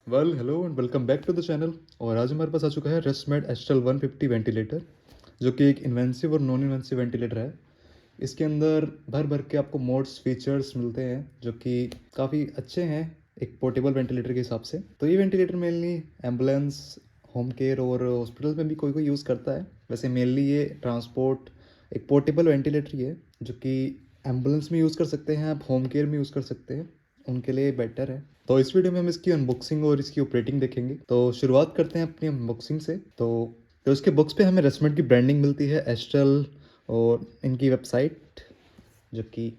Hello and welcome back to the channel. और आज हमारे पास आ चुका है रेस्टमेड एस्ट्रल 150 वेंटिलेटर, जो कि एक इन्वेंसिव और नॉन इन्वेंसिव वेंटिलेटर है। इसके अंदर भर भर के आपको मोड्स फीचर्स मिलते हैं जो कि काफ़ी अच्छे हैं एक पोर्टेबल वेंटिलेटर के हिसाब से। तो ये ventilator mainly ambulance, home care और हॉस्पिटल में भी कोई कोई यूज़ करता है। वैसे मेनली ये ट्रांसपोर्ट एक पोर्टेबल वेंटिलेटर ही है जो कि एम्बुलेंस में यूज़ कर सकते हैं, आप होम केयर में यूज़ कर सकते हैं, उनके लिए बेटर है। तो इस वीडियो में हम इसकी अनबॉक्सिंग और इसकी ऑपरेटिंग देखेंगे। तो शुरुआत करते हैं अपनी अनबॉक्सिंग से। तो इसके बॉक्स पे हमें रेस्टमेड की ब्रांडिंग मिलती है, एस्ट्रल और इनकी वेबसाइट, जो कि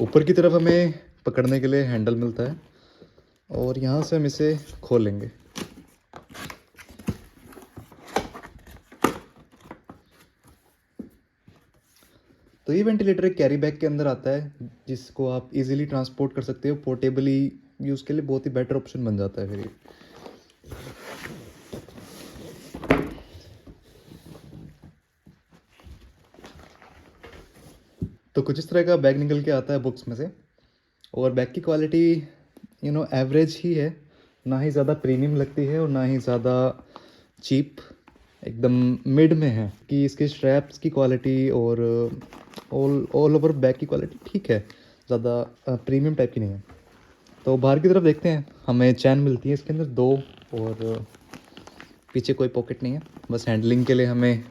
ऊपर की तरफ हमें पकड़ने के लिए हैंडल मिलता है और यहाँ से हम इसे खोलेंगे। तो ये वेंटिलेटर एक कैरी बैग के अंदर आता है जिसको आप इजीली ट्रांसपोर्ट कर सकते हो। पोर्टेबली यूज़ के लिए बहुत ही बेटर ऑप्शन बन जाता है फिर ये। तो कुछ इस तरह का बैग निकल के आता है बुक्स में से। और बैग की क्वालिटी एवरेज ही है, ना ही ज़्यादा प्रीमियम लगती है और ना ही ज़्यादा चीप, एकदम मिड में है। कि इसके स्ट्रैप्स की क्वालिटी और ऑल ऑल ओवर बैग की क्वालिटी ठीक है, ज़्यादा प्रीमियम टाइप की नहीं है। तो बाहर की तरफ देखते हैं, हमें चैन मिलती है इसके अंदर दो, और पीछे कोई पॉकेट नहीं है, बस हैंडलिंग के लिए हमें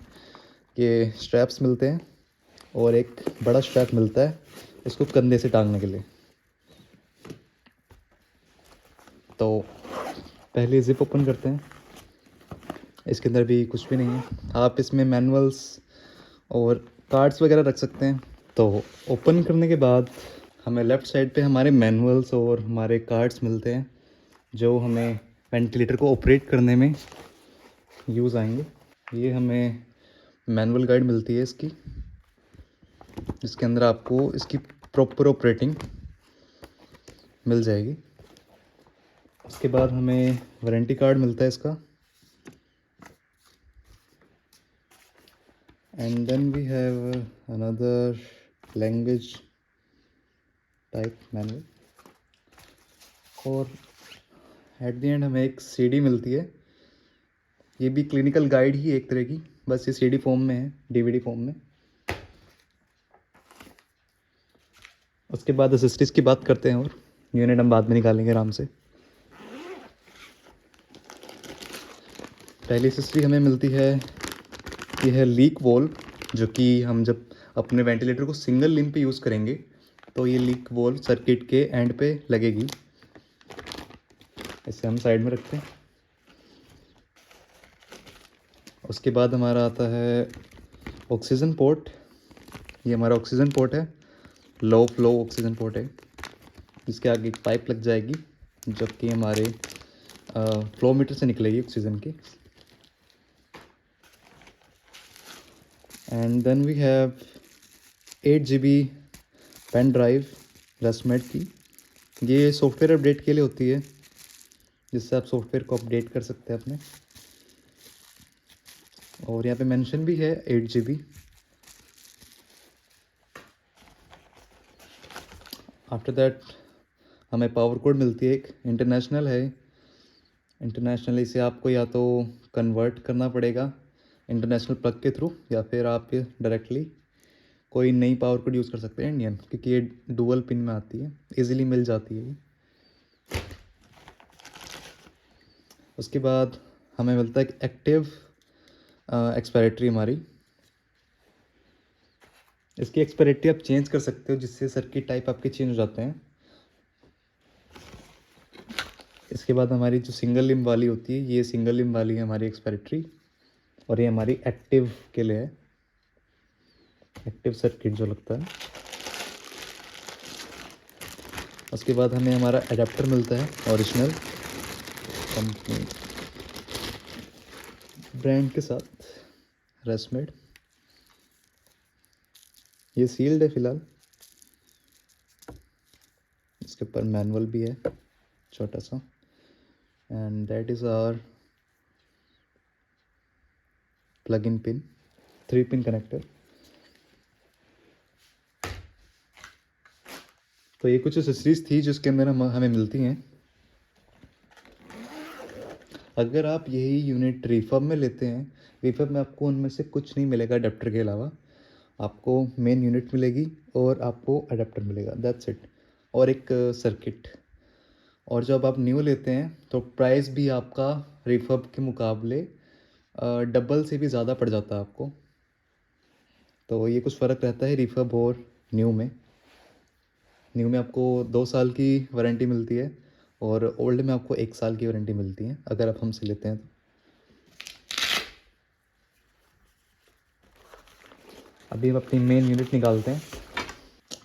ये स्ट्रैप्स मिलते हैं और एक बड़ा स्ट्रैप मिलता है इसको कंधे से टांगने के लिए। तो पहले जिप ओपन करते हैं। इसके अंदर भी कुछ भी नहीं है, आप इसमें मैनुअल्स और कार्ड्स वगैरह रख सकते हैं। तो ओपन करने के बाद हमें लेफ़्ट साइड पे हमारे मैनुअल्स और हमारे कार्ड्स मिलते हैं जो हमें वेंटिलेटर को ऑपरेट करने में यूज़ आएंगे। ये हमें मैनुअल गाइड मिलती है इसकी, जिसके अंदर आपको इसकी प्रॉपर ऑपरेटिंग मिल जाएगी। उसके बाद हमें वारंटी कार्ड मिलता है इसका, and then we have another language type manual, और एट द एंड हमें एक सीडी मिलती है। ये भी क्लिनिकल गाइड ही एक तरह की, बस ये सीडी फॉर्म में है, डीवीडी फॉर्म में। उसके बाद एसेसरीज की बात करते हैं, और यूनिट हम बाद में निकालेंगे आराम से। पहली एसेसरी हमें मिलती है, ये है लीक वॉल, जो कि हम जब अपने वेंटिलेटर को सिंगल लिंब पे यूज़ करेंगे तो ये लीक वॉल सर्किट के एंड पे लगेगी। इसे हम साइड में रखते हैं। उसके बाद हमारा आता है ऑक्सीजन पोर्ट। ये हमारा ऑक्सीजन पोर्ट है, लो फ्लो ऑक्सीजन पोर्ट है। इसके आगे एक पाइप लग जाएगी जो कि हमारे फ्लो मीटर से निकलेगी ऑक्सीजन की। And then we have 8 GB pen drive रेस्टमेड की। ये सॉफ्टवेयर अपडेट के लिए होती है, जिससे आप सॉफ्टवेयर को अपडेट कर सकते हैं अपने। और यहाँ पे मेंशन भी है 8 GB। आफ्टर दैट हमें पावर कोड मिलती है, एक इंटरनेशनल है। इंटरनेशनल इसे आपको या तो कन्वर्ट करना पड़ेगा इंटरनेशनल प्लग के थ्रू, या फिर आप डायरेक्टली कोई नई पावर कोड यूज़ कर सकते हैं इंडियन, क्योंकि ये डुअल पिन में आती है, इजीली मिल जाती है। उसके बाद हमें मिलता है एक एक्टिव एक्सपायरेटरी हमारी। इसकी एक्सपायरेटरी आप चेंज कर सकते हो, जिससे सर्किट टाइप आपके चेंज हो जाते हैं। इसके बाद हमारी जो सिंगल लिम्ब वाली होती है, ये सिंगल लिम्ब वाली है हमारी एक्सपायरेटरी, और ये हमारी एक्टिव के लिए है, एक्टिव सर्किट जो लगता है। उसके बाद हमें हमारा एडाप्टर मिलता है ओरिजिनल कंपनी ब्रांड के साथ, रेस्टमेड। ये सील्ड है फिलहाल, इसके ऊपर मैनुअल भी है छोटा सा। And that is our plug in pin, 3 pin connector. तो ये कुछ एसेसरीज थी जिसके अंदर हमें मिलती हैं। अगर आप यही यूनिट रिफर्ब में लेते हैं, रिफर्ब में आपको उनमें से कुछ नहीं मिलेगा अडेप्टर के अलावा। आपको मेन यूनिट मिलेगी और आपको अडेप्टर मिलेगा, दैट्स इट, और एक सर्किट। और जब आप न्यू लेते हैं तो प्राइस भी आपका रिफर्ब के मुकाबले डबल से भी ज़्यादा पड़ जाता है आपको। तो ये कुछ फ़र्क रहता है रिफर्ब और न्यू में। न्यू में आपको 2 साल की वारंटी मिलती है और ओल्ड में आपको 1 साल की वारंटी मिलती है अगर आप हमसे लेते हैं तो। अभी हम अपनी मेन यूनिट निकालते हैं।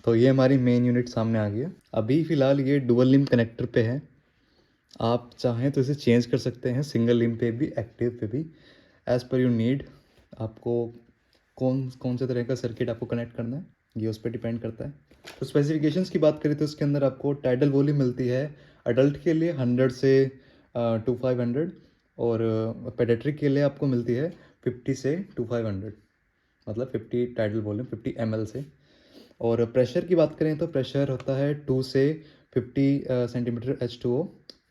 तो ये हमारी मेन यूनिट सामने आ गई है। अभी फ़िलहाल ये डुअल लिंक कनेक्टर पे है। आप चाहें तो इसे चेंज कर सकते हैं सिंगल लिंक पे भी, एक्टिव पे भी, एज़ पर योर नीड। आपको कौन कौन से तरह का सर्किट आपको कनेक्ट करना है ये उस पर डिपेंड करता है। तो स्पेसिफिकेशंस की बात करें तो इसके अंदर आपको टाइडल वॉल्यूम मिलती है अडल्ट के लिए 100 से 500, और पेडियाट्रिक के लिए आपको मिलती है 50 से 500, मतलब 50 टाइडल वॉल्यूम 50 ml से। और प्रेशर की बात करें तो प्रेशर होता है 2 से 50 सेंटीमीटर H2O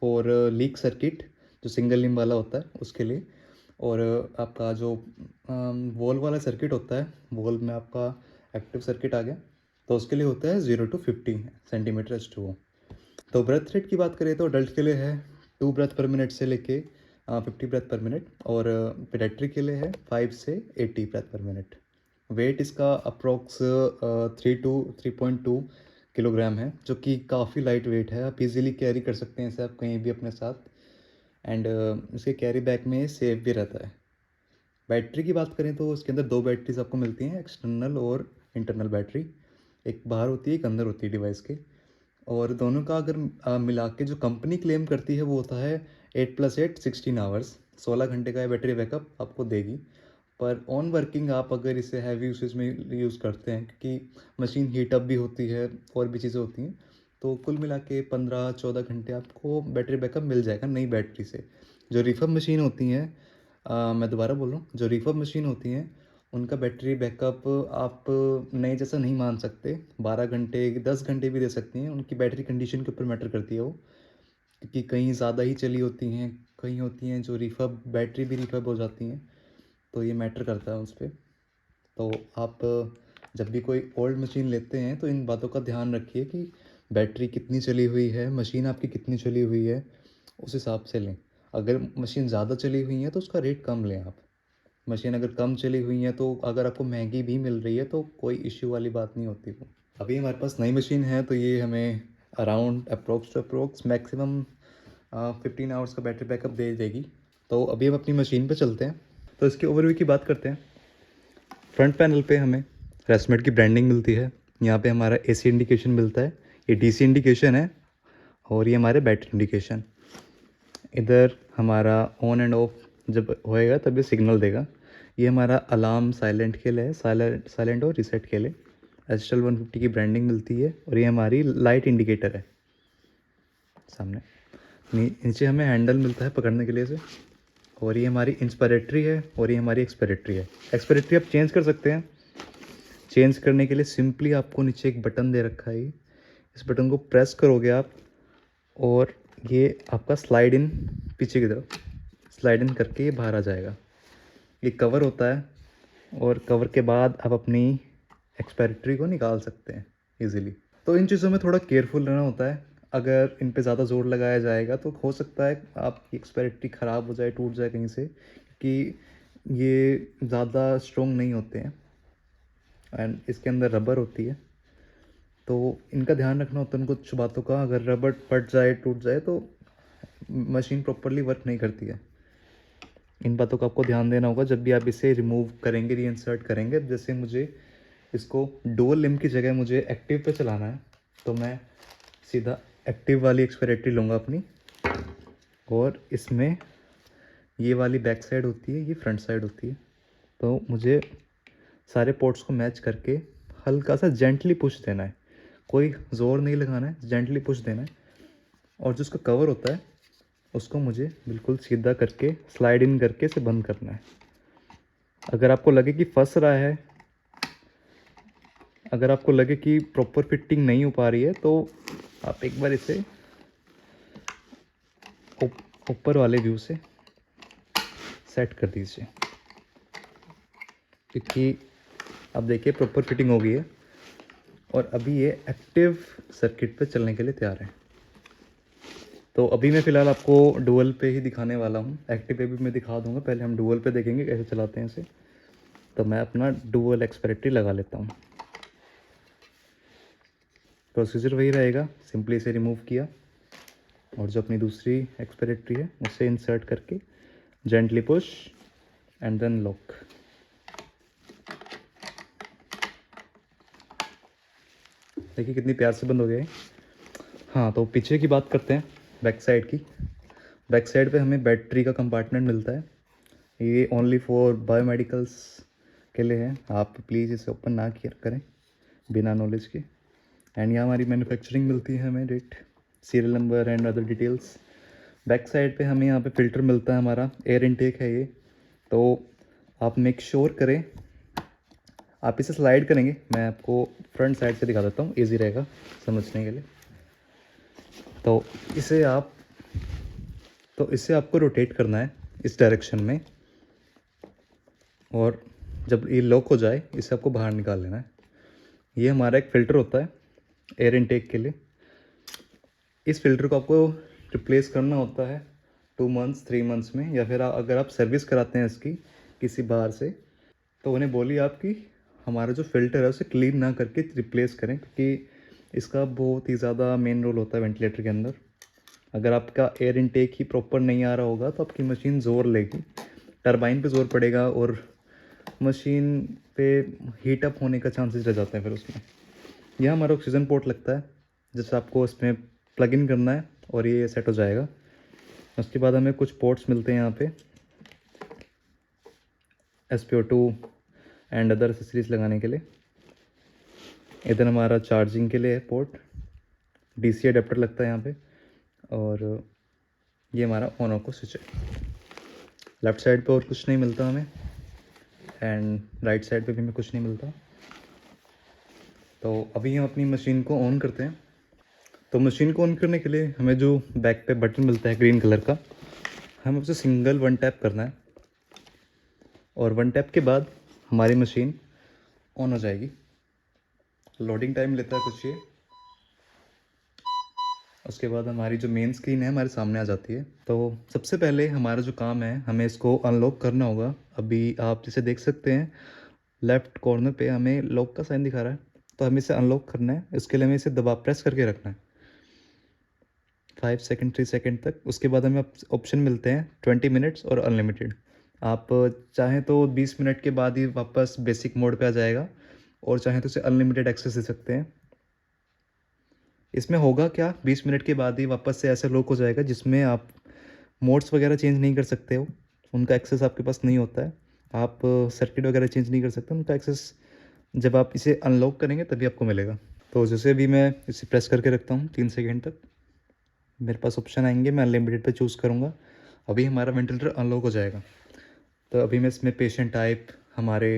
और लीक सर्किट जो सिंगल लिम वाला होता है उसके लिए। और आपका जो वॉल वाला सर्किट होता है, वॉल में आपका एक्टिव सर्किट आ गया, तो उसके लिए होता है 0 to 50 सेंटीमीटर H2O। तो ब्रेथ रेट की बात करें तो अडल्ट के लिए है 2 ब्रेथ पर मिनट से लेके 50 ब्रेथ पर मिनट, और पेडियाट्रिक के लिए है 5 से 80 ब्रेथ पर मिनट। वेट इसका अप्रोक्स 3 to 3.2 किलोग्राम है, जो कि काफ़ी लाइट वेट है। आप इजीली कैरी कर सकते हैं इसे आप कहीं भी अपने साथ, एंड इसके कैरी बैग में सेफ भी रहता है। बैटरी की बात करें तो इसके अंदर 2 बैटरीज आपको मिलती हैं, एक्सटर्नल और इंटरनल बैटरी। एक बाहर होती है, एक अंदर होती है डिवाइस के। और दोनों का अगर मिला के जो कंपनी क्लेम करती है वो होता है 8+8 16 आवर्स, 16 घंटे का बैटरी बैकअप आपको देगी। पर ऑन वर्किंग आप अगर इसे हैवी यूसेज में यूज़ करते हैं, क्योंकि मशीन हीट अप भी होती है और भी चीज़ें होती हैं, तो कुल मिला के 15-14 घंटे आपको बैटरी बैकअप मिल जाएगा नई बैटरी से। जो रिफर्ब मशीन होती हैं, मैं दोबारा बोल रहा हूँ, जो रिफर्ब मशीन होती हैं उनका बैटरी बैकअप आप नए जैसा नहीं मान सकते। 12 घंटे 10 घंटे भी दे सकती हैं, उनकी बैटरी कंडीशन के ऊपर मैटर करती है वो, क्योंकि कहीं ज़्यादा ही चली होती हैं, कहीं होती हैं जो रिफर्ब बैटरी भी रिफर्ब हो जाती हैं, तो ये मैटर करता है उस पर। तो आप जब भी कोई ओल्ड मशीन लेते हैं तो इन बातों का ध्यान रखिए कि बैटरी कितनी चली हुई है, मशीन आपकी कितनी चली हुई है, उस हिसाब से लें। अगर मशीन ज़्यादा चली हुई है तो उसका रेट कम लें आप। मशीन अगर कम चली हुई है तो अगर आपको महंगी भी मिल रही है तो कोई इश्यू वाली बात नहीं होती वो। अभी हमारे पास नई मशीन है तो ये हमें around approx to approx maximum 15 hours का बैटरी बैकअप दे देगी। तो अभी हम अपनी मशीन पे चलते हैं, तो इसके ओवरव्यू की बात करते हैं। फ्रंट पैनल पे हमें रेसमेट की ब्रांडिंग मिलती है। यहाँ पे हमारा AC इंडिकेशन मिलता है, ये DC इंडिकेशन है, और ये हमारे बैटरी इंडिकेशन। इधर हमारा ऑन एंड ऑफ जब होएगा तब ये सिग्नल देगा। ये हमारा अलार्म साइलेंट के लिए है, साइलेंट और रीसेट के लिए एस्ट्रल 150 की ब्रांडिंग मिलती है। और ये हमारी लाइट इंडिकेटर है सामने। नीचे हमें हैंडल मिलता है पकड़ने के लिए से, और ये हमारी इंस्पिरेटरी है और ये हमारी एक्सपिरेटरी है। एक्सपिरेटरी आप चेंज कर सकते हैं। चेंज करने के लिए सिंपली आपको नीचे एक बटन दे रखा है, इस बटन को प्रेस करोगे आप और ये आपका स्लाइड इन, पीछे की तरफ स्लाइड इन करके ये बाहर आ जाएगा। ये कवर होता है, और कवर के बाद आप अपनी एक्सपिरेटरी को निकाल सकते हैं इजीली। तो इन चीज़ों में थोड़ा केयरफुल रहना होता है। अगर इन पे ज़्यादा जोर लगाया जाएगा तो हो सकता है आपकी एक्सपिरेटरी ख़राब हो जाए, टूट जाए कहीं से, क्योंकि ये ज़्यादा स्ट्रॉन्ग नहीं होते हैं एंड इसके अंदर रबर होती है। तो इनका ध्यान रखना होता है उन कुछ बातों का। अगर रबर फट जाए, टूट जाए, तो मशीन प्रॉपरली वर्क नहीं करती है। इन बातों का आपको ध्यान देना होगा जब भी आप इसे रिमूव करेंगे, रीइंसर्ट करेंगे। जैसे मुझे इसको डुअल लिम की जगह मुझे एक्टिव पे चलाना है, तो मैं सीधा एक्टिव वाली एक्सपिरेटरी लूँगा अपनी, और इसमें ये वाली बैक साइड होती है, ये फ्रंट साइड होती है। तो मुझे सारे पोर्ट्स को मैच करके हल्का सा जेंटली पुश देना है, कोई ज़ोर नहीं लगाना है, जेंटली पुश देना है। और जो उसका कवर होता है उसको मुझे बिल्कुल सीधा करके स्लाइड इन करके इसे बंद करना है। अगर आपको लगे कि फंस रहा है, अगर आपको लगे कि प्रॉपर फिटिंग नहीं हो पा रही है, तो आप एक बार इसे ऊपर वाले व्यू से सेट कर दीजिए, क्योंकि अब देखिए प्रॉपर फिटिंग हो गई है और अभी ये एक्टिव सर्किट पे चलने के लिए तैयार है। तो अभी मैं फ़िलहाल आपको डुअल पे ही दिखाने वाला हूँ, एक्टिव पे भी मैं दिखा दूँगा, पहले हम डुअल पे देखेंगे कैसे चलाते हैं इसे। तो मैं अपना डुअल एक्सपेरेटरी लगा लेता हूँ। प्रोसीजर वही रहेगा, सिंपली इसे रिमूव किया और जो अपनी दूसरी एक्सपेरेटरी है उसे इंसर्ट करके gently push and then lock. देखिए कितनी प्यार से बंद हो गया है। हाँ, तो पीछे की बात करते हैं, बैक साइड की। बैक साइड पे हमें बैटरी का कंपार्टमेंट मिलता है। ये ओनली फॉर बायोमेडिकल्स के लिए है, आप प्लीज़ इसे ओपन ना किया करें बिना नॉलेज के। एंड यहाँ हमारी मैन्युफैक्चरिंग मिलती है हमें, date, serial number and other details. Back side पे हमें यहाँ पे फ़िल्टर मिलता है, हमारा एयर इनटेक है ये। तो आप मेक श्योर करें, आप इसे स्लाइड करेंगे, मैं आपको फ्रंट साइड से दिखा देता हूँ, ईजी रहेगा समझने के लिए। तो इसे आप इसे आपको रोटेट करना है इस डायरेक्शन में, और जब ये लॉक हो जाए इसे आपको बाहर निकाल लेना है। ये हमारा एक फ़िल्टर होता है एयर इनटेक के लिए। इस फ़िल्टर को आपको रिप्लेस करना होता है 2 मंथ्स 3 मंथ्स में, या फिर अगर आप सर्विस कराते हैं इसकी किसी बाहर से, तो उन्हें बोलिए आप कि हमारा जो फ़िल्टर है उसे क्लीन ना करके रिप्लेस करें, क्योंकि इसका बहुत ही ज़्यादा मेन रोल होता है वेंटिलेटर के अंदर। अगर आपका एयर इनटेक ही प्रॉपर नहीं आ रहा होगा तो आपकी मशीन ज़ोर लेगी, टरबाइन पे ज़ोर पड़ेगा और मशीन पे हीट अप होने का चांसेस रह जाते हैं फिर उसमें। यह हमारा ऑक्सीजन पोर्ट लगता है, जैसे आपको इसमें प्लग इन करना है और ये सेट हो जाएगा। उसके बाद हमें कुछ पोर्ट्स मिलते हैं यहाँ पे, SpO2 एंड अदर एक्सेसरीज लगाने के लिए। इधर हमारा चार्जिंग के लिए है पोर्ट, DC अडेप्टर लगता है यहाँ पे, और ये हमारा ऑन ऑफ का स्विच है। लेफ़्ट साइड पे और कुछ नहीं मिलता हमें, एंड राइट साइड पे भी हमें कुछ नहीं मिलता। तो अभी हम अपनी मशीन को ऑन करते हैं। तो मशीन को ऑन करने के लिए हमें जो बैक पे बटन मिलता है ग्रीन कलर का, हमें उसे सिंगल 1 टैप करना है, और 1 टैप के बाद हमारी मशीन ऑन हो जाएगी। लोडिंग टाइम लेता है कुछ ये। उसके बाद हमारी जो मेन स्क्रीन है हमारे सामने आ जाती है। तो सबसे पहले हमारा जो काम है, हमें इसको अनलॉक करना होगा। अभी आप जिसे देख सकते हैं लेफ़्ट कॉर्नर पे हमें लॉक का साइन दिखा रहा है, तो हमें इसे अनलॉक करना है। इसके लिए हमें इसे दबा प्रेस करके रखना है 5 सेकंड 3 सेकंड तक। उसके बाद हमें ऑप्शन मिलते हैं 20 मिनट्स और अनलिमिटेड। आप चाहें तो 20 मिनट के बाद ही वापस बेसिक मोड पे आ जाएगा, और चाहें तो इसे अनलिमिटेड एक्सेस दे सकते हैं। इसमें होगा क्या, 20 मिनट के बाद ही वापस से ऐसे लॉक हो जाएगा जिसमें आप मोड्स वगैरह चेंज नहीं कर सकते हो, उनका एक्सेस आपके पास नहीं होता है। आप सर्किट वगैरह चेंज नहीं कर सकते, उनका एक्सेस जब आप इसे अनलॉक करेंगे तभी आपको मिलेगा। तो जैसे भी मैं इसे प्रेस करके रखता हूँ 3 सेकंड तक, मेरे पास ऑप्शन आएंगे, मैं अनलिमिटेड पे चूज़ करूँगा। अभी हमारा वेंटिलेटर अनलॉक हो जाएगा। तो अभी मैं इसमें पेशेंट टाइप हमारे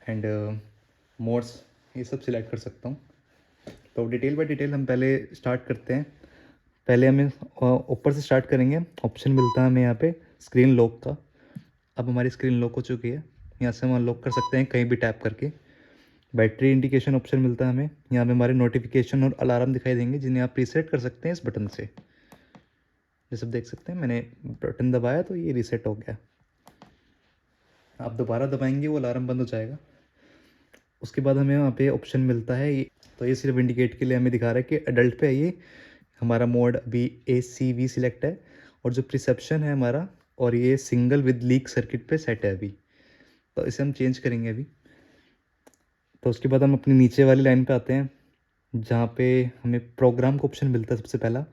एंड मोड्स ये सब सिलेक्ट कर सकता हूँ। तो डिटेल बाय डिटेल हम पहले स्टार्ट करते हैं। पहले हमें ऊपर से स्टार्ट करेंगे। ऑप्शन मिलता है हमें यहाँ पे स्क्रीन लॉक का। अब हमारी स्क्रीन लॉक हो चुकी है, यहाँ से हम अनलॉक कर सकते हैं कहीं भी टैप करके। बैटरी इंडिकेशन ऑप्शन मिलता है हमें, यहाँ पे हमारे नोटिफिकेशन और अलार्म दिखाई देंगे, जिन्हें आप रीसेट कर सकते हैं इस बटन से। जैसे आप देख सकते हैं मैंने बटन दबाया तो ये रीसेट हो गया। आप दोबारा दबाएंगे वो अलार्म बंद हो जाएगा। उसके बाद हमें वहाँ पे ऑप्शन मिलता है ये, तो ये सिर्फ इंडिकेट के लिए हमें दिखा रहा है कि अडल्ट पे है ये। हमारा मोड अभी ACV सिलेक्ट है, और जो प्रिसेप्शन है हमारा, और ये सिंगल विद लीक सर्किट पे सेट है अभी। तो इसे हम चेंज करेंगे अभी। तो उसके बाद हम अपनी नीचे वाली लाइन पे आते हैं, जहाँ पे हमें प्रोग्राम का ऑप्शन मिलता है। सबसे पहला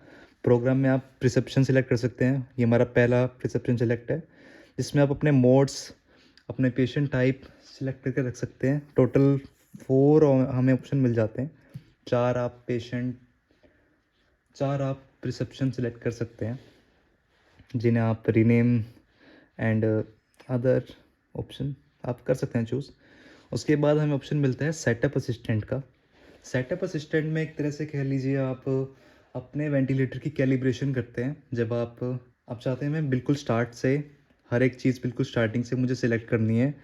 प्रोग्राम में आप प्रिसेप्शन सेलेक्ट कर सकते हैं। ये हमारा पहला प्रिसेप्शन सेलेक्ट है, जिसमें आप अपने मोड्स, अपने पेशेंट टाइप सिलेक्ट करके रख सकते हैं। टोटल 4 हमें ऑप्शन मिल जाते हैं। 4 आप प्रिसेप्शन सेलेक्ट कर सकते हैं, जिन्हें आप रीनेम एंड अदर ऑप्शन आप कर सकते हैं चूज़। उसके बाद हमें ऑप्शन मिलता है सेटअप असिस्टेंट का। सेटअप असिस्टेंट में एक तरह से कह लीजिए आप अपने वेंटिलेटर की कैलिब्रेशन करते हैं। जब आप चाहते हैं मैं बिल्कुल स्टार्ट से हर एक चीज़ बिल्कुल स्टार्टिंग से मुझे सिलेक्ट करनी है।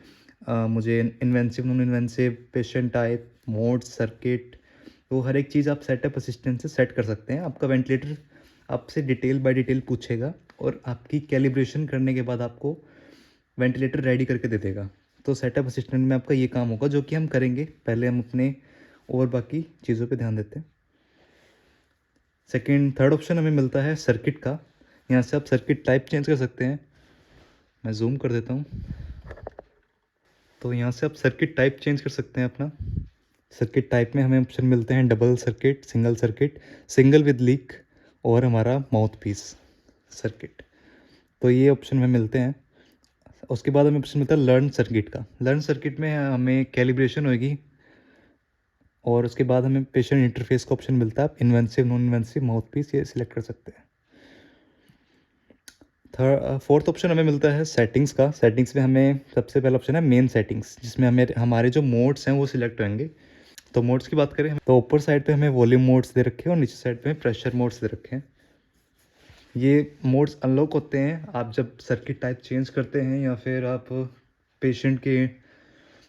मुझे invasive, non invasive, patient type, mode, circuit, तो हर एक चीज़ आप सेटअप असिस्टेंट से सेट कर सकते हैं। आपका वेंटिलेटर आपसे डिटेल बाय डिटेल पूछेगा और आपकी कैलिब्रेशन करने के बाद आपको वेंटिलेटर रेडी करके दे देगा। तो सेटअप असिस्टेंट में आपका ये काम होगा जो कि हम करेंगे। पहले हम अपने और बाकी चीज़ों पे ध्यान देते हैं। थर्ड ऑप्शन हमें मिलता है सर्किट का। यहाँ से आप सर्किट टाइप चेंज कर सकते हैं। मैं जूम कर देता हूँ। तो यहाँ से आप सर्किट टाइप चेंज कर सकते हैं अपना। सर्किट टाइप में हमें ऑप्शन मिलते हैं double circuit, single with leak और हमारा माउथ पीस सर्किट। तो ये ऑप्शन हमें मिलते हैं। उसके बाद हमें ऑप्शन मिलता है लर्न सर्किट का। लर्न सर्किट में हमें कैलिब्रेशन होगी और उसके बाद हमें पेशेंट इंटरफेस का ऑप्शन मिलता है। आप invasive, non invasive, mouth piece ये सिलेक्ट कर सकते हैं। फोर्थ ऑप्शन हमें मिलता है सेटिंग्स का। सेटिंग्स में हमें सबसे पहला ऑप्शन है मेन सेटिंग्स, जिसमें हमें हमारे जो मोड्स हैं वो सिलेक्ट होंगे। तो मोड्स की बात करें तो ऊपर साइड पे हमें वॉल्यूम मोड्स दे रखे हैं और नीचे साइड पे प्रेशर मोड्स दे रखे हैं। ये मोड्स अनलॉक होते हैं आप जब सर्किट टाइप चेंज करते हैं या फिर आप पेशेंट के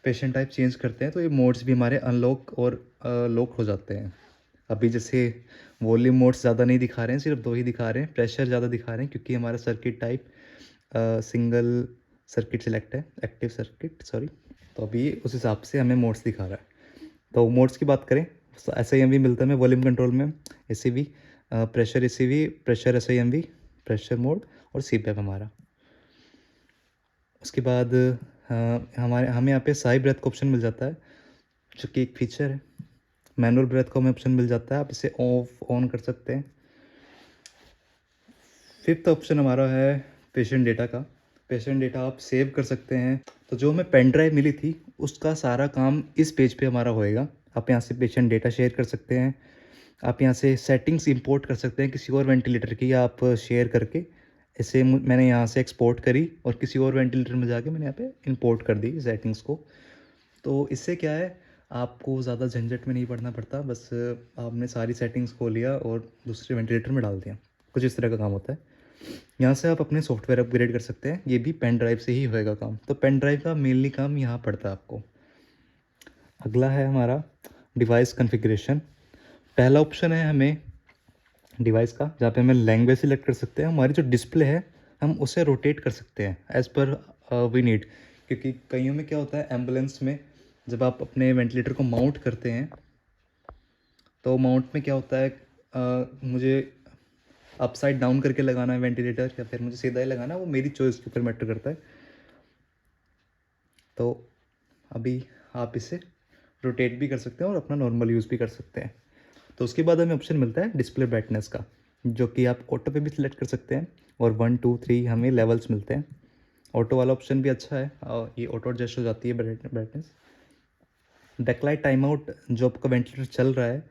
पेशेंट टाइप चेंज करते हैं, तो ये मोड्स भी हमारे अनलॉक और लॉक हो जाते हैं। अभी जैसे वॉल्यूम मोड्स ज़्यादा नहीं दिखा रहे हैं, सिर्फ 2 ही दिखा रहे हैं। प्रेशर ज़्यादा दिखा रहे हैं क्योंकि हमारा circuit type single circuit select है, एक्टिव सर्किट सॉरी। तो अभी उस हिसाब से हमें मोड्स दिखा रहा है। तो मोड्स की बात करें तो SIMV मिलता है हमें वॉल्यूम कंट्रोल में, ACV, pressure ACV, pressure SIMV, pressure mode और CPAP हमारा। उसके बाद हमें यहाँ पे साई ब्रेथ का ऑप्शन मिल जाता है जो कि एक फीचर है। मैनुअल ब्रेथ का हमें ऑप्शन मिल जाता है, आप इसे ऑफ ऑन कर सकते हैं। फिफ्थ ऑप्शन हमारा है पेशेंट डेटा का। पेशेंट डेटा आप सेव कर सकते हैं। तो जो हमें पेन ड्राइव मिली थी उसका सारा काम इस पेज पे हमारा होएगा। आप यहाँ से पेशेंट डेटा शेयर कर सकते हैं। आप यहाँ से सेटिंग्स इंपोर्ट कर सकते हैं किसी और वेंटिलेटर की, आप शेयर करके इसे मैंने यहाँ से एक्सपोर्ट करी और किसी और वेंटिलेटर में जाके मैंने यहाँ पे इंपोर्ट कर दी सेटिंग्स को। तो इससे क्या है, आपको ज़्यादा झंझट में नहीं पड़ना पड़ता। बस आपने सारी सेटिंग्स को लिया और दूसरे वेंटिलेटर में डाल दिया। कुछ इस तरह का काम होता है। यहाँ से आप अपने सॉफ्टवेयर अपग्रेड कर सकते हैं। ये भी पेन ड्राइव से ही होएगा काम। तो पेन ड्राइव का मेनली काम यहाँ पड़ता है आपको। अगला है हमारा डिवाइस कॉन्फ़िगरेशन। पहला ऑप्शन है हमें डिवाइस का, जहाँ पे हमें लैंग्वेज सिलेक्ट कर सकते हैं। हमारी जो डिस्प्ले है हम उसे रोटेट कर सकते हैं एज़ पर वी नीड। क्योंकि कईयों में क्या होता है, एम्बुलेंस में जब आप अपने वेंटिलेटर को माउंट करते हैं तो माउंट में क्या होता है, मुझे अपसाइड डाउन करके लगाना है वेंटिलेटर या फिर मुझे सीधा ही लगाना है, वो मेरी चॉइस के ऊपर मैटर करता है। तो अभी आप इसे रोटेट भी कर सकते हैं और अपना नॉर्मल यूज़ भी कर सकते हैं। तो उसके बाद हमें ऑप्शन मिलता है डिस्प्ले ब्राइटनेस का, जो कि आप ऑटो पे भी सिलेक्ट कर सकते हैं और 1 2 3 हमें लेवल्स मिलते हैं। ऑटो वाला ऑप्शन भी अच्छा है और ये ऑटो एडजस्ट हो जाती है ब्राइटनेस। बैकलाइट टाइम आउट, जो आपका वेंटिलेटर चल रहा है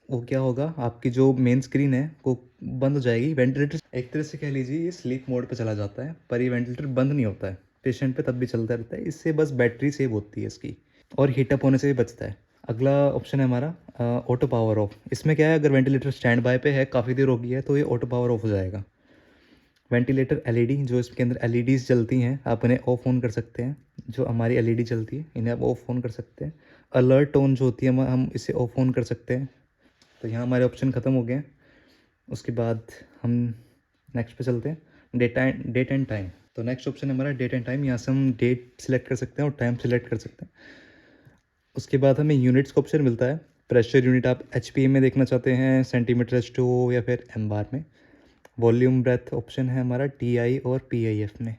वो क्या होगा, आपकी जो मेन स्क्रीन है वो बंद हो जाएगी। वेंटिलेटर एक तरह से कह लीजिए ये स्लीप मोड पे चला जाता है, पर ये वेंटिलेटर बंद नहीं होता है, पेशेंट पे तब भी चलता रहता है। इससे बस बैटरी सेव होती है इसकी और हीटअप होने से भी बचता है। अगला ऑप्शन है हमारा ऑटो पावर ऑफ। इसमें क्या है, अगर वेंटिलेटर स्टैंड बाय पे है, काफ़ी देर हो गई है, तो ये ऑटो पावर ऑफ हो जाएगा। वेंटिलेटर एलईडी, जो इसके अंदर एलईडीज़ जलती हैं, आप इन्हें ऑफ ऑन कर सकते हैं। जो हमारी एलईडी जलती है इन्हें आप ऑफ ऑन कर सकते हैं। अलर्ट टोन जो होती है हम इसे ऑफ ऑन कर सकते हैं। तो यहाँ हमारे ऑप्शन ख़त्म हो गए हैं। उसके बाद हम नेक्स्ट पे चलते हैं, डेट एंड टाइम। तो नेक्स्ट ऑप्शन है हमारा डेट एंड टाइम। यहाँ से हम डेट सिलेक्ट कर सकते हैं और टाइम सिलेक्ट कर सकते हैं। उसके बाद हमें यूनिट्स का ऑप्शन मिलता है। प्रेशर यूनिट आप HPA में देखना चाहते हैं, सेंटीमीटर H2 या फिर MBAR में। वॉल्यूम ब्रेथ ऑप्शन है हमारा TI और PIF में।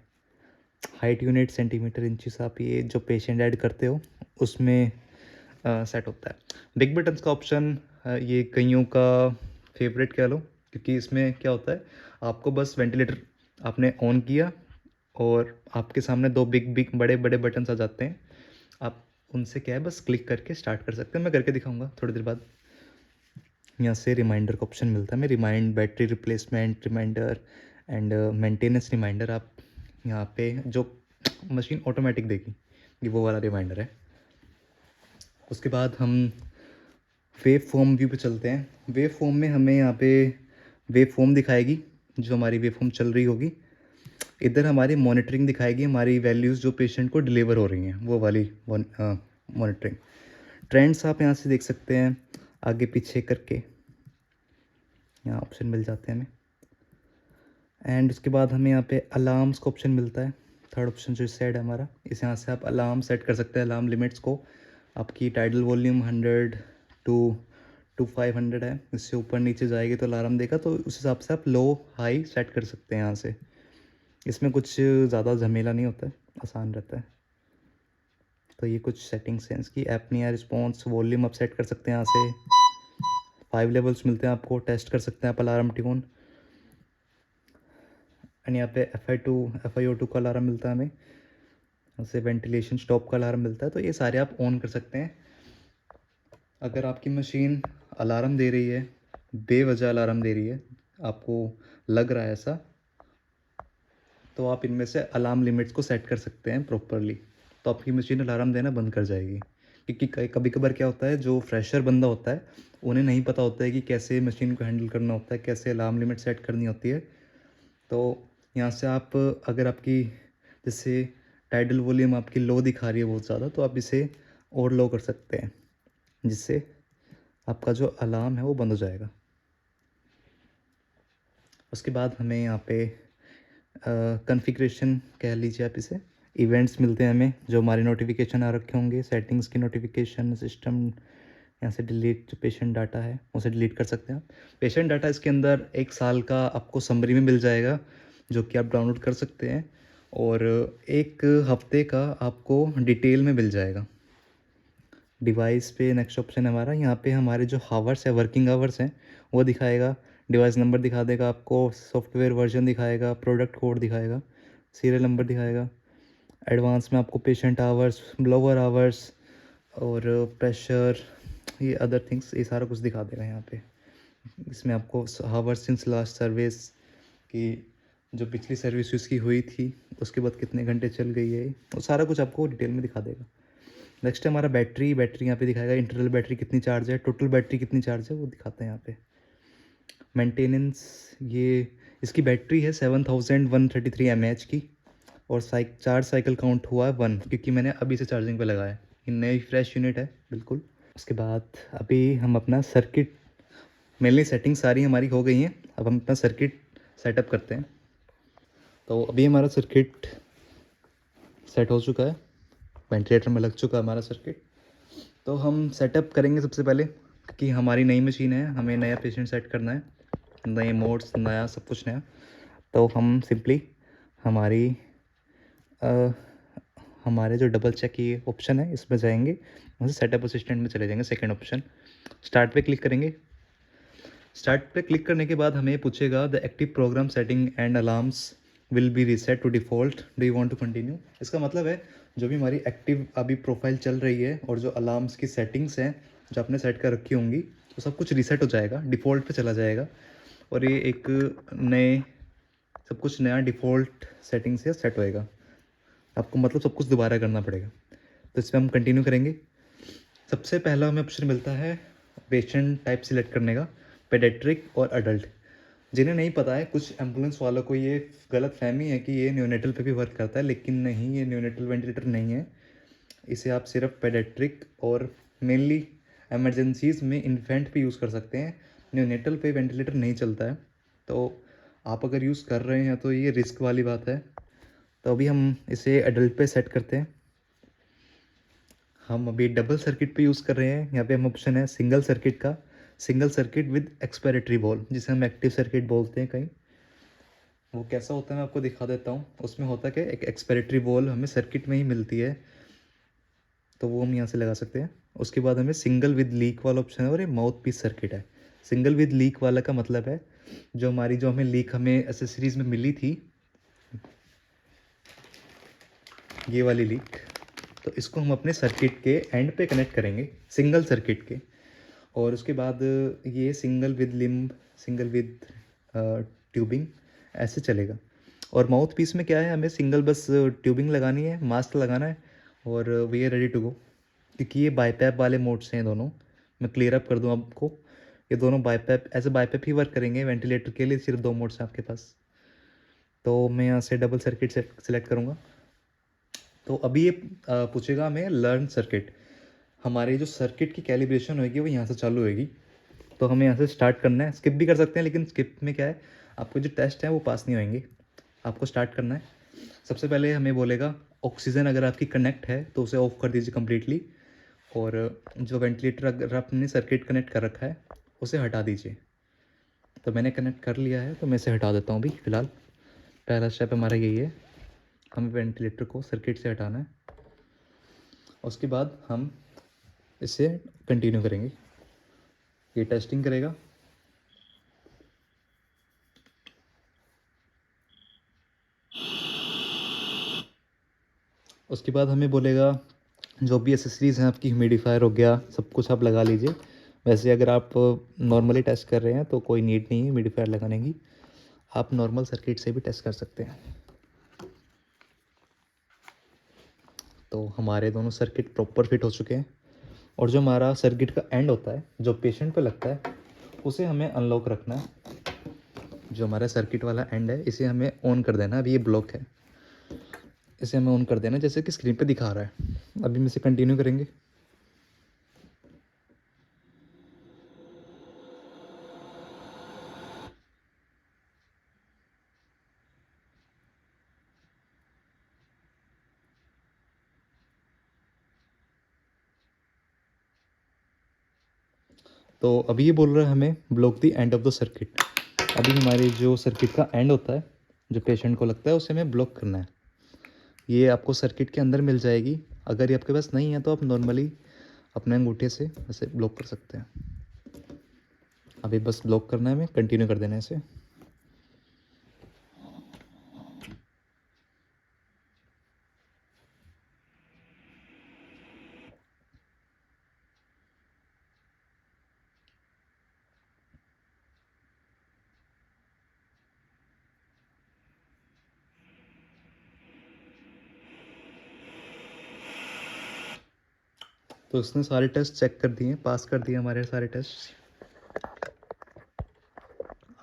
हाइट यूनिट सेंटीमीटर इंचेस, आप ये जो पेशेंट ऐड करते हो उसमें सेट होता है। बिग बटन्स का ऑप्शन ये कईयों का फेवरेट कह लो, क्योंकि इसमें क्या होता है, आपको बस वेंटिलेटर आपने ऑन किया और आपके सामने 2 बिग बड़े बड़े बटन्स आ जाते हैं। आप उनसे क्या है बस क्लिक करके स्टार्ट कर सकते हैं। मैं करके दिखाऊंगा थोड़ी देर बाद। यहाँ से रिमाइंडर का ऑप्शन मिलता है हमें, remind, battery replacement reminder and maintenance reminder. आप यहाँ पे जो मशीन ऑटोमेटिक देगी ये वो वाला रिमाइंडर है। उसके बाद हम वेव फॉर्म व्यू पे चलते हैं। वेव फॉर्म में हमें यहाँ पे वेव फॉर्म दिखाएगी, जो हमारी वेव फॉर्म चल रही होगी। इधर हमारी मॉनिटरिंग दिखाएगी, हमारी वैल्यूज़ जो पेशेंट को डिलीवर हो रही हैं वो वाली मॉनिटरिंग। ट्रेंड्स आप यहाँ से देख सकते हैं आगे पीछे करके, यहाँ ऑप्शन मिल जाते हैं हमें। एंड उसके बाद हमें यहाँ पे अलार्म्स का ऑप्शन मिलता है, थर्ड ऑप्शन जो इस साइड है हमारा। इस यहाँ से आप अलार्म सेट कर सकते हैं, अलार्म लिमिट्स को। आपकी टाइडल वॉल्यूम 100 टू 500 है, इससे ऊपर नीचे जाएगी तो अलार्म देगा, तो उस हिसाब से आप लो हाई सेट कर सकते हैं यहाँ से। इसमें कुछ ज़्यादा झमेला नहीं होता है, आसान रहता है। तो ये कुछ सेटिंग्स हैं इसकी। एपनिया रिस्पॉन्स वॉल्यूम आप सेट कर सकते हैं यहाँ से। 5 लेवल्स मिलते हैं आपको, टेस्ट कर सकते हैं आप अलार्म ट्यून। एंड यहाँ पे FiO2 का अलार्म मिलता है हमें, यहाँ से वेंटिलेशन स्टॉप का अलार्म मिलता है। तो ये सारे आप ऑन कर सकते हैं। अगर आपकी मशीन अलार्म दे रही है, बेवजह अलार्म दे रही है, आपको लग रहा है ऐसा, तो आप इनमें से अलार्म लिमिट्स को सेट कर सकते हैं प्रॉपरली, तो आपकी मशीन अलार्म देना बंद कर जाएगी। क्योंकि कभी कभार क्या होता है, जो फ्रेशर बंदा होता है उन्हें नहीं पता होता है कि कैसे मशीन को हैंडल करना होता है, कैसे अलार्म लिमिट सेट करनी होती है। तो यहाँ से आप, अगर आपकी जैसे टाइडल वॉल्यूम आपकी लो दिखा रही है बहुत ज़्यादा, तो आप इसे और लो कर सकते हैं, जिससे आपका जो अलार्म है वो बंद हो जाएगा। उसके बाद हमें यहाँ पे कॉन्फ़िगरेशन कह लीजिए आप इसे, इवेंट्स मिलते हैं हमें, जो हमारे नोटिफिकेशन आ रखे होंगे, सेटिंग्स की नोटिफिकेशन सिस्टम। यहाँ से डिलीट जो पेशेंट डाटा है उसे डिलीट कर सकते हैं आप। पेशेंट डाटा इसके अंदर 1 साल का आपको समरी में मिल जाएगा, जो कि आप डाउनलोड कर सकते हैं, और 1 हफ्ते का आपको डिटेल में मिल जाएगा। डिवाइस पे नेक्स्ट ऑप्शन है हमारा, यहाँ पे हमारे जो हावर्स है, वर्किंग आवर्स हैं, वो दिखाएगा। डिवाइस नंबर दिखा देगा आपको, सॉफ्टवेयर वर्जन दिखाएगा, प्रोडक्ट कोड दिखाएगा, सीरियल नंबर दिखाएगा। एडवांस में आपको पेशेंट आवर्स, ब्लोअर आवर्स और प्रेशर, ये अदर थिंग्स, ये सारा कुछ दिखा देगा यहाँ पे। इसमें आपको हावर्स सिंस लास्ट सर्विस की, जो पिछली सर्विस उसकी हुई थी उसके बाद कितने घंटे चल गई है, वो सारा कुछ आपको डिटेल में दिखा देगा। नेक्स्ट है हमारा बैटरी यहाँ पे दिखाएगा, इंटरनल बैटरी कितनी चार्ज है, टोटल बैटरी कितनी चार्ज है वो दिखाते हैं यहाँ पे। मेंटेनेंस, ये इसकी बैटरी है 7133 mAh की, और चार्ज साइकिल काउंट हुआ है 1, क्योंकि मैंने अभी से चार्जिंग पे लगाया है, ये नई फ्रेश यूनिट है बिल्कुल। उसके बाद अभी हम अपना सर्किट, मेनली सेटिंग सारी हमारी हो गई हैं, अब हम अपना सर्किट सेटअप करते हैं। तो अभी हमारा सर्किट सेट हो चुका है, वेंटिलेटर में लग चुका है हमारा सर्किट। तो हम सेटअप करेंगे सबसे पहले, क्योंकि हमारी नई मशीन है, हमें नया पेशेंट सेट करना है, नए मोड्स, नया सब कुछ नया। तो हम सिंपली हमारी हमारे जो डबल चेक ये ऑप्शन है इसमें जाएंगे, वहाँ से सेटअप असिस्टेंट में चले जाएंगे, सेकंड ऑप्शन स्टार्ट पे क्लिक करेंगे। स्टार्ट पे क्लिक करने के बाद हमें पूछेगा the active program setting and alarms will be reset to default, do you want to continue. इसका मतलब है जो भी हमारी एक्टिव अभी प्रोफाइल चल रही है और जो अलार्म्स की सेटिंग्स हैं जो आपने सेट कर रखी होंगी, तो सब कुछ रीसेट हो जाएगा, डिफ़ॉल्ट पे चला जाएगा, और ये एक नए, सब कुछ नया डिफ़ॉल्ट सेटिंग से सेट होएगा। आपको मतलब सब कुछ दोबारा करना पड़ेगा। तो इस पर हम कंटिन्यू करेंगे। सबसे पहला हमें ऑप्शन मिलता है पेशेंट टाइप सिलेक्ट करने का, पेडियाट्रिक और अडल्ट। जिन्हें नहीं पता है, कुछ एम्बुलेंस वालों को ये गलत फहमी है कि ये न्यूनेटल पे भी वर्क करता है, लेकिन नहीं, ये न्यूनेटल वेंटिलेटर नहीं है। इसे आप सिर्फ पेडियाट्रिक और मेनली एमरजेंसीज़ में इन्फेंट पे यूज़ कर सकते हैं, न्यूनेटल पे वेंटिलेटर नहीं चलता है। तो आप अगर यूज़ कर रहे हैं तो ये रिस्क वाली बात है। तो अभी हम इसे एडल्ट पे सेट करते हैं। हम अभी डबल सर्किट पे यूज़ कर रहे हैं, यहाँ पे हम ऑप्शन है सिंगल सर्किट का, सिंगल सर्किट विद एक्सपेरेटरी बॉल, जिसे हम एक्टिव सर्किट बोलते हैं कहीं। वो कैसा होता है मैं आपको दिखा देता हूँ। उसमें होता है कि एक एक्सपेरेटरी बॉल हमें सर्किट में ही मिलती है, तो वो हम यहाँ से लगा सकते हैं। उसके बाद हमें सिंगल विद लीक वाला ऑप्शन है, और ये माउथ पीस सर्किट है। सिंगल विद लीक वाला का मतलब है जो हमें लीक हमें एसेसरीज़ में मिली थी, ये वाली लीक, तो इसको हम अपने सर्किट के एंड पे कनेक्ट करेंगे, सिंगल सर्किट के। और उसके बाद ये single with limb, single with tubing, ऐसे चलेगा। और माउथ पीस में क्या है, हमें सिंगल बस ट्यूबिंग लगानी है, मास्क लगाना है, और we are ready to go. क्योंकि ये बाईपैप वाले मोड्स हैं दोनों, मैं क्लियर अप कर दूं आपको, ये दोनों बाईपैप, ऐसे बाईपैप ही वर्क करेंगे वेंटिलेटर के लिए, सिर्फ 2 मोड्स हैं आपके पास। तो मैं यहाँ से डबल सर्किट से सिलेक्ट करूँगा। तो अभी ये पूछेगा हमें लर्न सर्किट। हमारी जो सर्किट की कैलिब्रेशन होगी वो यहाँ से चालू होगी। तो हमें यहाँ से स्टार्ट करना है। स्किप भी कर सकते हैं, लेकिन स्किप में क्या है, आपको जो टेस्ट है वो पास नहीं होंगे। आपको स्टार्ट करना है। सबसे पहले हमें बोलेगा ऑक्सीजन अगर आपकी कनेक्ट है तो उसे ऑफ कर दीजिए कम्प्लीटली, और जो वेंटिलेटर अगर आपने सर्किट कनेक्ट कर रखा है उसे हटा दीजिए। तो मैंने कनेक्ट कर लिया है तो मैं इसे हटा देता हूँ अभी फ़िलहाल। पहला स्टेप हमारा यही है, हमें वेंटिलेटर को सर्किट से हटाना है। उसके बाद हम इसे कंटिन्यू करेंगे। ये टेस्टिंग करेगा। उसके बाद हमें बोलेगा जो भी एसेसरीज़ हैं आपकी, ह्यूमिडिफायर हो गया, सब कुछ आप लगा लीजिए। वैसे अगर आप नॉर्मली टेस्ट कर रहे हैं तो कोई नीड नहीं है ह्यूमिडिफायर लगाने की, आप नॉर्मल सर्किट से भी टेस्ट कर सकते हैं। तो हमारे दोनों सर्किट प्रॉपर फिट हो चुके हैं, और जो हमारा सर्किट का एंड होता है जो पेशेंट पे लगता है उसे हमें अनलॉक रखना है। जो हमारा सर्किट वाला एंड है इसे हमें ऑन कर देना। अभी ये ब्लॉक है, इसे हमें ऑन कर देना जैसे कि स्क्रीन पे दिखा रहा है। अभी हम इसे कंटिन्यू करेंगे। तो अभी ये बोल रहा है हमें block the end of the circuit. अभी हमारे जो सर्किट का एंड होता है जो पेशेंट को लगता है उसे हमें ब्लॉक करना है। ये आपको सर्किट के अंदर मिल जाएगी। अगर ये आपके पास नहीं है तो आप नॉर्मली अपने अंगूठे से ऐसे ब्लॉक कर सकते हैं। अभी बस ब्लॉक करना है, हमें कंटिन्यू कर देना है इसे। तो उसने सारे टेस्ट चेक कर दिए, पास कर दिए हमारे सारे टेस्ट।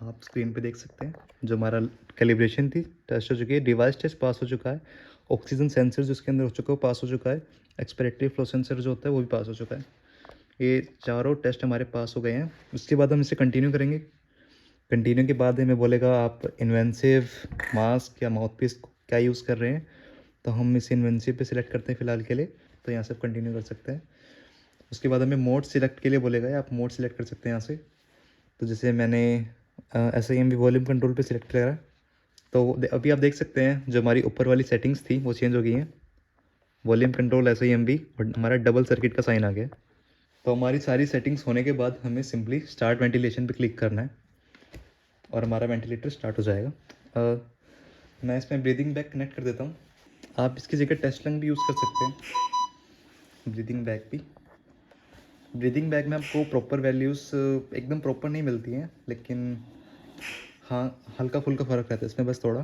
आप स्क्रीन पे देख सकते हैं जो हमारा कैलिब्रेशन थी टेस्ट हो चुकी है, डिवाइस टेस्ट पास हो चुका है, ऑक्सीजन सेंसर जो इसके अंदर हो चुका है वो पास हो चुका है, एक्सपिरेटरी फ्लो सेंसर जो होता है वो भी पास हो चुका है। ये चारों टेस्ट हमारे पास हो गए हैं। उसके बाद हम इसे कंटिन्यू करेंगे। कंटिन्यू के बाद हमें बोलेगा आप इन्वेंसिव मास्क या माउथ पीस क्या यूज़ कर रहे हैं। तो हम इसे इन्वेंसिव पे सिलेक्ट करते हैं फ़िलहाल के लिए। तो यहाँ से आप कंटिन्यू कर सकते हैं। उसके बाद हमें मोड सिलेक्ट के लिए बोलेगा, या आप मोड सिलेक्ट कर सकते हैं यहाँ से। तो जैसे मैंने SIMV वॉल्यूम कंट्रोल पे सिलेक्ट करा। तो अभी आप देख सकते हैं जो हमारी ऊपर वाली सेटिंग्स थी वो चेंज हो गई हैं। वॉल्यूम कंट्रोल SIMV और हमारा डबल सर्किट का साइन आ गया। तो हमारी सारी सेटिंग्स होने के बाद हमें सिंपली स्टार्ट वेंटिलेशन पे क्लिक करना है और हमारा वेंटिलेटर स्टार्ट हो जाएगा। मैं इसमें ब्रीदिंग बैग कनेक्ट कर देता हूँ। आप इसकी जगह टेस्ट लंग भी यूज़ कर सकते हैं, ब्रीदिंग बैग भी। ब्रीदिंग बैग में आपको प्रॉपर वैल्यूज़ एकदम प्रॉपर नहीं मिलती हैं, लेकिन हाँ हल्का फुल्का फ़र्क रहता है इसमें बस थोड़ा।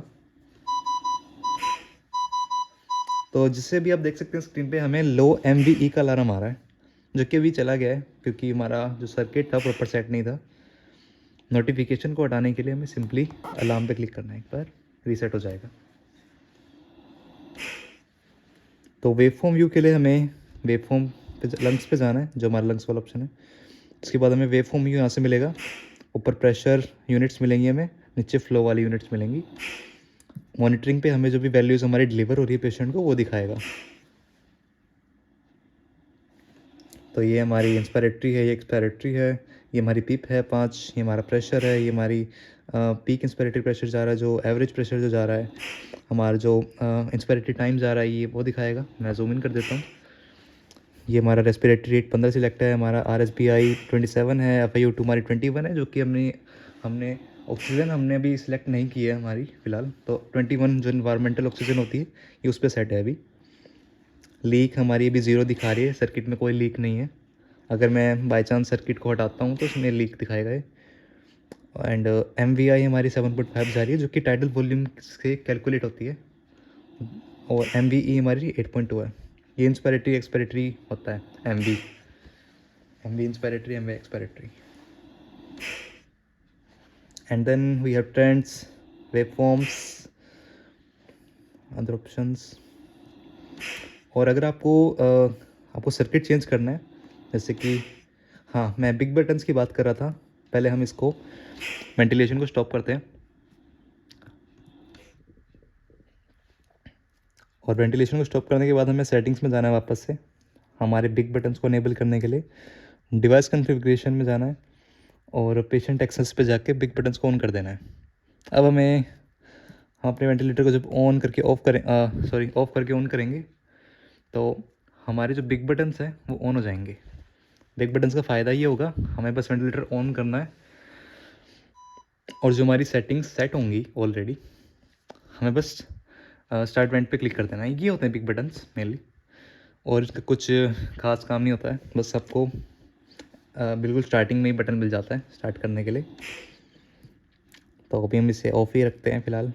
तो जिससे भी आप देख सकते हैं स्क्रीन पे हमें लो MVE का अलार्म आ रहा है, जो कि अभी चला गया है क्योंकि हमारा जो सर्किट था प्रॉपर सेट नहीं था। नोटिफिकेशन को हटाने के लिए हमें सिंपली अलार्म पे क्लिक करना है, एक बार रीसेट हो जाएगा। तो वेवफॉर्म व्यू के लिए हमें वेवफॉर्म पे लंग्स पे जाना है, जो हमारा लंग्स वाला ऑप्शन है। उसके बाद हमें वेवफॉर्म व्यू यहाँ से मिलेगा। ऊपर प्रेशर यूनिट्स मिलेंगी हमें, नीचे फ्लो वाली यूनिट्स मिलेंगी। मॉनिटरिंग पे हमें जो भी वैल्यूज़ हमारी डिलीवर हो रही है पेशेंट को वो दिखाएगा। तो ये हमारी इंस्पिरेटरी है, ये एक्सपिरेटरी है, ये हमारी पिप है 5, ये हमारा प्रेशर है, ये हमारी पीक इंस्पिरेटरी प्रेशर जा रहा है, जो एवरेज प्रेशर जो जा रहा है, हमारा जो इंस्पिरेटरी टाइम जा रहा है ये वो दिखाएगा। मैं जूम इन कर देता हूँ। ये हमारा रेस्पिरेटरी रेट 15 सिलेक्ट है, हमारा RSPI 27 है, FiO2 हमारी 21 है, जो कि हमने हमने ऑक्सीजन हमने अभी सिलेक्ट नहीं की है हमारी फ़िलहाल। तो 21 जो इन्वायरमेंटल ऑक्सीजन होती है ये उस पर सेट है अभी। लीक हमारी अभी 0 दिखा रही है, सर्किट में कोई लीक नहीं है। अगर मैं बाई चांस सर्किट को हटाता हूँ तो उसमें लीक दिखाएगा ये। एंड MVI हमारी 7.5 जा रही है, जो कि टाइडल वॉल्यूम से कैलकुलेट होती है, और MVE हमारी 8.2 है। ये इंस्पिरेटरी एक्सपिरेटरी होता है MV inspiratory, MV expiratory. And then we have trends, waveforms, other options. और अगर आपको सर्किट चेंज करना है, जैसे कि हाँ, मैं बिग बटन्स की बात कर रहा था। पहले हम इसको वेंटिलेशन को स्टॉप करते हैं, और वेंटिलेशन को स्टॉप करने के बाद हमें सेटिंग्स में जाना है वापस से, हमारे बिग बटन्स को इनेबल करने के लिए डिवाइस कॉन्फ़िगरेशन में जाना है, और पेशेंट एक्सेस पे जाके बिग बटन्स को ऑन कर देना है। अब हम अपने वेंटिलेटर को जब ऑन करके ऑफ़ करके ऑन करेंगे, तो हमारे जो बिग बटन्स हैं वो ऑन हो जाएंगे। बिग बटन्स का फ़ायदा ये होगा, हमें बस वेंटिलेटर ऑन करना है, और जो हमारी सेटिंग्स सेट होंगी ऑलरेडी, हमें बस स्टार्ट वेंट पे क्लिक कर देना है। ये होते हैं बिग बटन्स मेनली, और इसका कुछ खास काम नहीं होता है, बस आपको बिल्कुल स्टार्टिंग में ही बटन मिल जाता है स्टार्ट करने के लिए। तो अभी हम इसे ऑफ ही रखते हैं फ़िलहाल।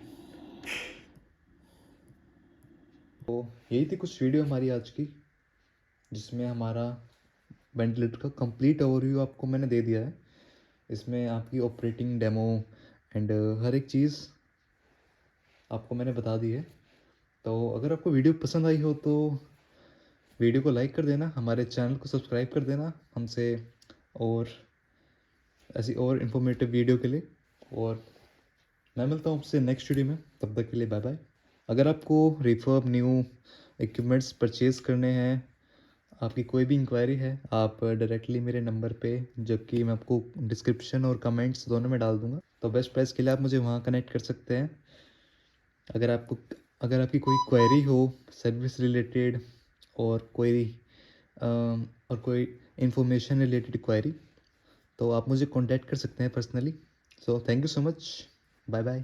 तो यही थी कुछ वीडियो हमारी आज की, जिसमें हमारा वेंटिलेटर का कंप्लीट ओवरव्यू आपको मैंने दे दिया है। इसमें आपकी ऑपरेटिंग डेमो एंड हर एक चीज़ आपको मैंने बता दी है। तो अगर आपको वीडियो पसंद आई हो तो वीडियो को लाइक कर देना, हमारे चैनल को सब्सक्राइब कर देना हमसे, और ऐसी और इन्फॉर्मेटिव वीडियो के लिए। और मैं मिलता हूँ आपसे नेक्स्ट वीडियो में, तब तक के लिए बाय बाय। अगर आपको रिफर्ब न्यू इक्विपमेंट्स परचेज़ करने हैं, आपकी कोई भी इंक्वायरी है, आप डायरेक्टली मेरे नंबर पे, जबकि मैं आपको डिस्क्रिप्शन और कमेंट्स दोनों में डाल दूंगा, तो बेस्ट प्राइस के लिए आप मुझे वहाँ कनेक्ट कर सकते हैं। अगर आपको अगर आपकी कोई क्वेरी हो सर्विस रिलेटेड, और कोई इंफॉर्मेशन रिलेटेड क्वेरी, तो आप मुझे कांटेक्ट कर सकते हैं personally. So thank you so much, bye bye.